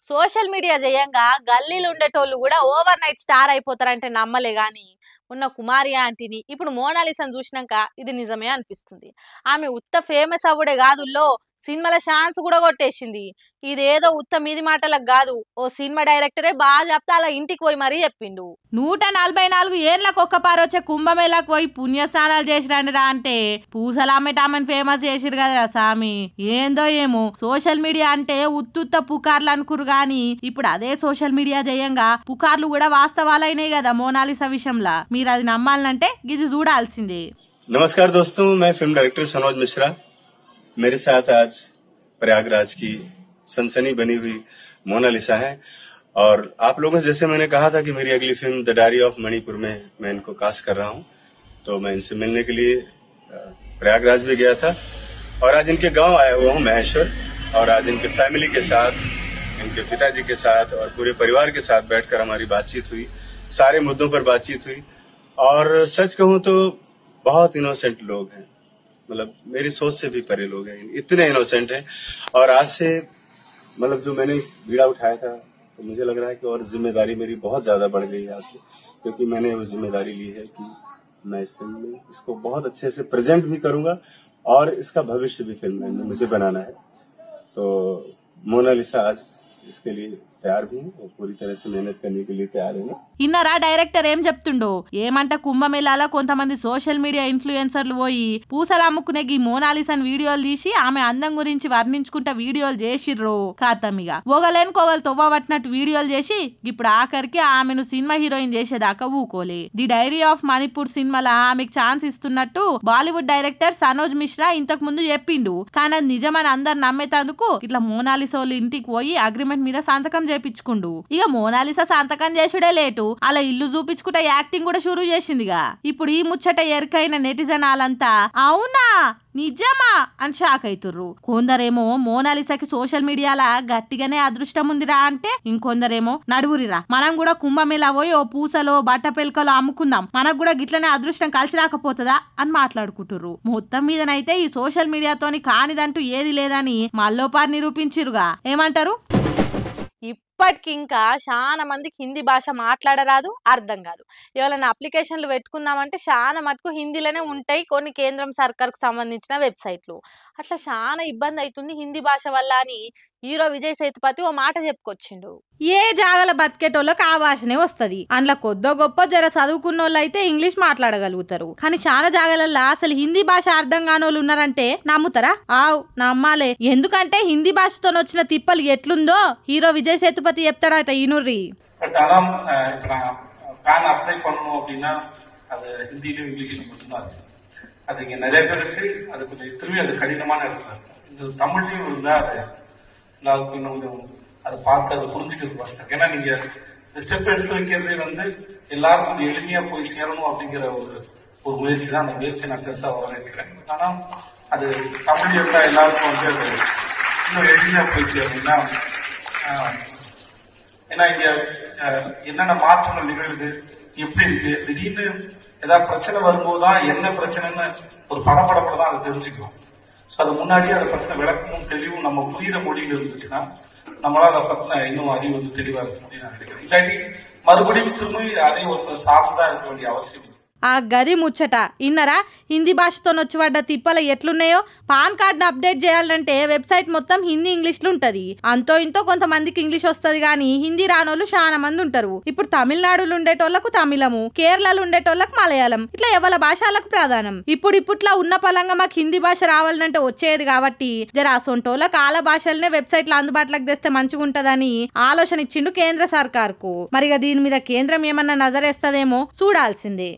Social media చేయంగా గల్లీలు ఉండేటోళ్ళు కూడా over night star అయిపోతారంటే నమ్మలే గాని ఉన్న కుమారి ఆంటీని ఇప్పుడు మోనాలిసాను చూసినాక ఇది నిజమే అనిపిస్తుంది. ఆమె ఉత్త ఫేమస్ అవ్వడే కాదుల్లో సినిమాల ఛాన్స్ కూడా కొట్టేసింది. ఇదేదో ఉత్త మీది మాటలకు కాదు, ఓ సినిమా డైరెక్టరే బాగా చెప్తా అలా ఇంటికి పోయి మరీ చెప్పిండు. 144 ఏళ్ళకు ఒక్కపారు వచ్చే కుంభమేళకు పోయి పుణ్యస్నానాలు చేసిరండిరా అంటే పూసలామెటామని ఫేమస్ చేసిరు కదరా సామి. ఏందో ఏమో సోషల్ మీడియా అంటే ఉత్తుత్త పుకార్లు అనుకురు గాని ఇప్పుడు అదే సోషల్ మీడియా చేయంగా పుకార్లు కూడా వాస్తవాలైనాయి కదా మోనాలిసా విషయంలో. మీరు అది నమ్మాలంటే ఇది చూడాల్సిందే. नमस्कार दोस्तों, मैं फिल्म डायरेक्टर सनोज मिश्रा। मेरे साथ आज प्रयागराज की सनसनी बनी हुई मोनालिसा है और आप लोगों से जैसे मैंने कहा था कि मेरी अगली film the diary of Manipur में मैं इनको कास्ट कर रहा हूं, तो मैं इनसे मिलने के लिए प्रयागराज भी गया था और आज इनके गांव आया हुआ हूं महेश्वर और आज इनके फैमिली के साथ, इनके पिताजी के साथ और पूरे परिवार के साथ बैठकर हमारी बातचीत हुई, सारे मुद्दों पर बातचीत हुई और सच कहूं तो बहुत इनोसेंट लोग हैं, मतलब मेरी सोच से भी परे लोग हैं, इतने इनोसेंट हैं। और आज से मतलब जो मैंने बीड़ा उठाया था तो मुझे लग रहा है कि और जिम्मेदारी मेरी बहुत ज्यादा बढ़ गई है आज से, क्योंकि मैंने वो जिम्मेदारी ली है कि मैं इस फिल्म में इसको बहुत अच्छे से प्रेजेंट भी करूंगा और इसका भविष्य भी फिल्म में मुझे बनाना है। तो मोनालिसा आज इसके लिए तैयार भी है और पूरी तरह से मेहनत करने के लिए तैयार है। ఇన్నరా డైరెక్టర్ ఏం చెప్తుండో ఏమంట కుంభమేళాలో కొంతమంది సోషల్ మీడియా ఇన్ఫ్లుయెన్సర్లు పోయి పూసలు అమ్ముకునే ఈ మోనాలిసాన్ వీడియోలు తీసి ఆమె అందం గురించి వర్ణించుకుంటా వీడియోలు చేసిర్రో ఖాతమిగా ఒకలేనుకోగలు తొవ్వబట్టినట్టు వీడియోలు చేసి ఇప్పుడు ఆఖరికి ఆమెను సినిమా హీరోయిన్ చేసేదాకా ఊకోలే. ది డైరీ ఆఫ్ మణిపూర్ సినిమాలో ఆమెకు ఛాన్స్ ఇస్తున్నట్టు బాలీవుడ్ డైరెక్టర్ సనోజ్ మిశ్రా ఇంతకు ముందు చెప్పిండు. కానీ అది నిజమని అందరు నమ్మేతందుకు ఇట్లా మోనాలిసోళ్ళు ఇంటికి పోయి అగ్రిమెంట్ మీద సంతకం చేపించుకుండు. ఇక మోనాలిసా సంతకం చేసుడే లేటు అలా ఇల్లు చూపించుకుంటా యాక్టింగ్ కూడా షురూ చేసిందిగా. ఇప్పుడు ఈ ముచ్చట ఎరికైన నెటిజన్ వాళ్ళంతా అవునా నిజమా అని షాక్ అవుతుర్రు. కొందరేమో మోనాలిసాకి సోషల్ మీడియాలో గట్టిగానే అదృష్టం ఉందిరా అంటే, ఇంకొందరేమో నడువురిరా మనం కూడా కుంభమేళా పోయి ఓ పూసలో బట్ట పెల్కలో అమ్ముకుందాం, మనకు కూడా గిట్లనే అదృష్టం కలిసి రాకపోతుందా అని మాట్లాడుకుంటుర్రు. మొత్తం మీదనైతే ఈ సోషల్ మీడియాతోని కానిదంటూ ఏది లేదని మల్లోపార్ నిరూపించిరుగా. ఏమంటారు? ఇప్పటికి ఇంకా చాలా మందికి హిందీ భాష మాట్లాడరాదు, అర్థం కాదు. ఎవరైనా అప్లికేషన్లు పెట్టుకుందామంటే చాలా మటుకు హిందీలోనే ఉంటాయి కొన్ని కేంద్రం సర్కార్కు సంబంధించిన వెబ్సైట్లు. అట్లా చాలా ఇబ్బంది అవుతుంది హిందీ భాష వల్ల అని హీరో విజయ్ సేతుపతి ఓ మాట చెప్పుకొచ్చిండు. ఏ జాగల బతికేటోళ్ళకి ఆ భాషనే వస్తుంది. అందులో కొద్దో గొప్ప జర చదువుకున్న వాళ్ళు అయితే ఇంగ్లీష్ మాట్లాడగలుగుతారు. కానీ చాలా జాగలల్లో అసలు హిందీ భాష అర్థం కాని వాళ్ళు ఉన్నారంటే నమ్ముతారా? ఆవ్ నమ్మాలే. ఎందుకంటే హిందీ భాషతో వచ్చిన తిప్పలు ఎట్లుందో హీరో విజయ్ సేతుపతి చెప్తాడట. ఈనుర్రి அது இங்க நிறைய பேருக்கு அது கொஞ்சம் திரும்பி அது கடினமான இடத்துல இந்த தமிழ்லயும் இருந்தா அது எல்லாருக்கும் இன்னும் கொஞ்சம் அதை பார்த்து அதை புரிஞ்சுக்கிறது கஷ்டம். ஏன்னா நீங்க இந்த ஸ்டெப் எடுத்து வைக்கிறதே எல்லாரும் கொஞ்சம் எளிமையா போய் சேரணும் அப்படிங்கிற ஒரு முயற்சி தான். அந்த முயற்சி நான் பெருசா வரவேற்கிறேன். ஆனா அது தமிழ் இருந்தா எல்லாருக்கும் அது இன்னும் எளிமையா போய் சேரணும்னா, ஏன்னா இங்க என்னென்ன மாற்றங்கள் நிகழ்வு எப்படி இருக்கு, திடீர்னு ஏதாவது பிரச்சனை வரும்போதுதான் என்ன பிரச்சனைன்னு ஒரு படப்படப்பட தான் அதை தெரிஞ்சுக்கிறோம். அது முன்னாடியே அதை பத்தின விளக்கமும் தெளிவும் நம்ம புரியுற மொழியில் இருந்துச்சுன்னா நம்மளால அதை பத்தின இன்னும் அறிவு தெளிவா இருக்க முடியும் நான் நினைக்கிறேன். இல்லாட்டி மறுபடியும் திரும்பி அதே ஒருத்தர் சார்ந்துதான் இருக்க வேண்டிய அவசியம். ఆ గది ముచ్చట ఇన్నరా? హిందీ భాషతో వచ్చి తిప్పల ఎట్లున్నాయో. పాన్ కార్డును అప్డేట్ చేయాలంటే వెబ్సైట్ మొత్తం హిందీ ఇంగ్లీష్లు ఉంటది. అంతో ఇంతో కొంతమందికి ఇంగ్లీష్ వస్తుంది కానీ హిందీ రానోళ్ళు చాలా మంది ఉంటారు. ఇప్పుడు తమిళనాడులో ఉండేటోళ్లకు తమిళము, కేరళలో ఉండేటోళ్లకు మలయాళం, ఇట్లా ఎవరి భాషలకు ప్రాధాన్యం. ఇప్పుడిట్లా ఉన్న పలంగా మాకు హిందీ భాష రావాలంటే వచ్చేది కాబట్టి జర అసొంటోళ్ళకి ఆల భాషలనే వెబ్సైట్లు అందుబాటులోకి తెస్తే మంచిగా ఉంటదని ఆలోచన ఇచ్చిండు కేంద్ర సర్కార్కు. మరిగా దీని మీద కేంద్రం ఏమన్నా నజరేస్తదేమో చూడాల్సిందే.